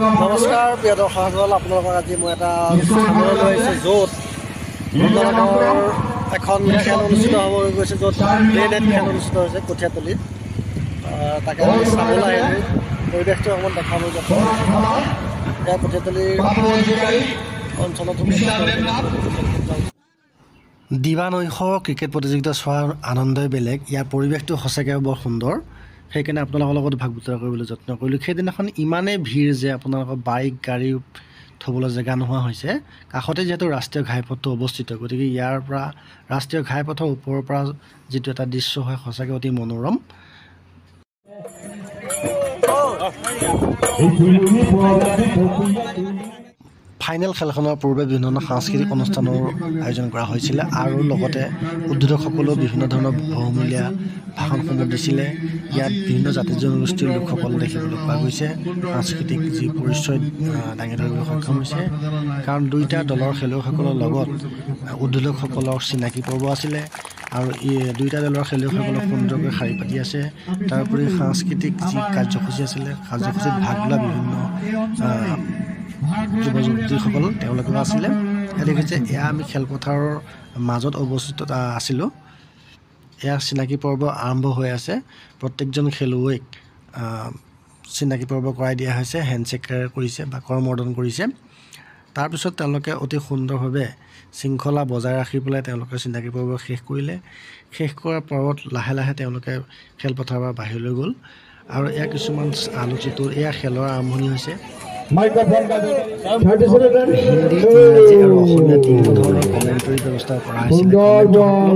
নমস্কাৰ প্ৰিয় দৰ্শকসকল, আপোনালোকক আজি মই এটা খবৰ লৈ আহিছোঁ য'ত আপোনালোকৰ এখন খেল অনুষ্ঠিত হ'ব গৈছে, য'ত ডে নাইট খেল অনুষ্ঠিত হৈছে কঠীয়াতলীত। তাকে আমি চাবলৈ আহিলোঁ, পৰিৱেশটো অকণমান দেখাব যাব। এতিয়া কঠীয়াতলীৰ অঞ্চলত দিবা নৈশ ক্ৰিকেট প্ৰতিযোগিতা চোৱাৰ আনন্দই বেলেগ। ইয়াৰ পৰিৱেশটো সঁচাকৈ বৰ সুন্দৰ, সেইকাৰণে আপোনালোকৰ লগত ভাগ বতৰা কৰিবলৈ যত্ন কৰিলোঁ। সেইদিনাখন ইমানেই ভিৰ যে আপোনালোকৰ বাইক গাড়ী থ'বলৈ জেগা নোহোৱা হৈছে। কাষতে যিহেতু ৰাষ্ট্ৰীয় ঘাইপথটো অৱস্থিত, গতিকে ইয়াৰ পৰা ৰাষ্ট্ৰীয় ঘাইপথৰ ওপৰৰ পৰা যিটো এটা দৃশ্য হয় সঁচাকৈ অতি মনোৰম। ফাইনেল খেলখনৰ পূৰ্বে বিভিন্ন সাংস্কৃতিক অনুষ্ঠানৰ আয়োজন কৰা হৈছিলে আৰু লগতে উদ্বোধকসকলেও বিভিন্ন ধৰণৰ বহুমূলীয়া ভাষণসমূহ দিছিলে। ইয়াত বিভিন্ন জাতি জনগোষ্ঠীৰ লোকসকল দেখিবলৈ পোৱা গৈছে। সাংস্কৃতিক যি পৰিচয় দাঙি ধৰিবলৈ সক্ষম হৈছে, কাৰণ দুয়োটা দলৰ খেলুৱৈসকলৰ লগত উদ্বোধকসকলৰ চিনাকি পৰ্ব আছিলে আৰু দুয়োটা দলৰ খেলুৱৈসকলক সুন্দৰকৈ শাৰী পাতি আছে। তাৰোপৰি সাংস্কৃতিক যি কাৰ্যসূচী আছিলে, কাৰ্যসূচীত ভাগ লোৱা বিভিন্ন যুৱ যুৱতীসকল তেওঁলোকেও আছিলে। দেখিছে এয়া আমি খেলপথাৰৰ মাজত অৱস্থিত আছিলোঁ। এয়া চিনাকি পৰ্ব আৰম্ভ হৈ আছে। প্ৰত্যেকজন খেলুৱৈক চিনাকি পৰ্ব কৰাই দিয়া হৈছে, হেণ্ডশ্বেক কৰিছে বা কৰমৰ্দন কৰিছে। তাৰপিছত তেওঁলোকে অতি সুন্দৰভাৱে শৃংখলা বজাই ৰাখি পেলাই তেওঁলোকে চিনাকি পৰ্ব শেষ কৰিলে। শেষ কৰাৰ পৰত লাহে লাহে তেওঁলোকে খেলপথাৰৰ পৰা বাহিৰলৈ গ'ল আৰু এয়া কিছুমান আলোচিত এয়া খেলৰ আৰম্ভণি হৈছে। হিন্দী, ইংৰাজী আৰু অসমীয়া তিনিটা ধৰণৰ কমেণ্টৰী ব্যৱস্থা কৰা হৈছিলে।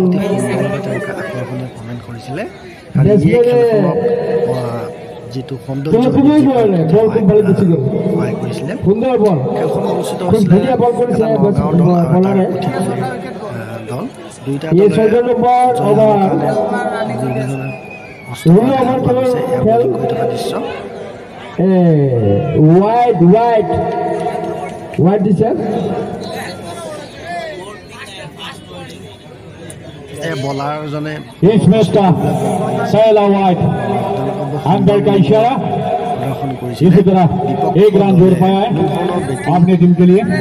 অতি সুন্দৰভাৱে তেওঁলোকে আকৰ্ষণীয় কমেণ্ট কৰিছিলে আৰু এই খেলখনক যিটো সৌন্দৰ্য সহায় কৰিছিলে। খেলখন অনুষ্ঠিত হৈছিলে এটা নগাঁৱৰ দল আৰু এটা কঠীয়াতলীৰ দল। দুয়োটা দলে জয় হোৱাৰ কাৰণে বিভিন্ন কষ্ট হৈছে। এয়া বলিং কৰি থকা দৃশ্য। বলাৰজনে প্ৰদৰ্শন কৰিছিলে।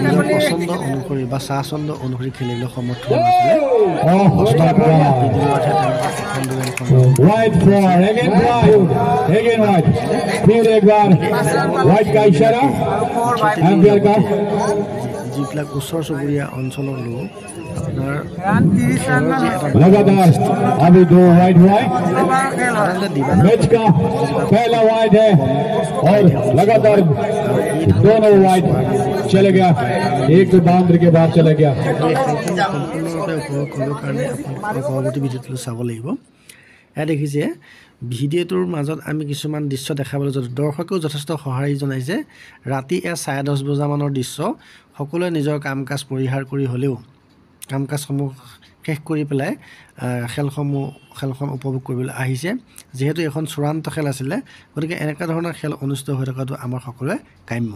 নিজৰ পচন্দ অনুসৰি বা চাহচন্দ অনুসৰি খেলিবলৈ সমৰ্থ হৈছিলে। যিবিলাক ওচৰ চুবুৰীয়া অঞ্চলৰ লোক আপোনাৰ পৰৱৰ্তী ভিডিঅ'টো চাব লাগিব। এয়া দেখিছে ভিডিঅ'টোৰ মাজত আমি কিছুমান দৃশ্য দেখাবলৈ দৰ্শকেও যথেষ্ট সঁহাৰি জনাইছে। ৰাতি 10:30 বজামানৰ দৃশ্য। সকলোৱে নিজৰ কাম কাজ পৰিহাৰ কৰি হ'লেও কাম কাজসমূহ শেষ কৰি পেলাই খেলখন উপভোগ কৰিবলৈ আহিছে। যিহেতু এখন চূড়ান্ত খেল আছিলে, গতিকে এনেকুৱা ধৰণৰ খেল অনুষ্ঠিত হৈ থকাটো আমাৰ সকলোৱে কাম্য।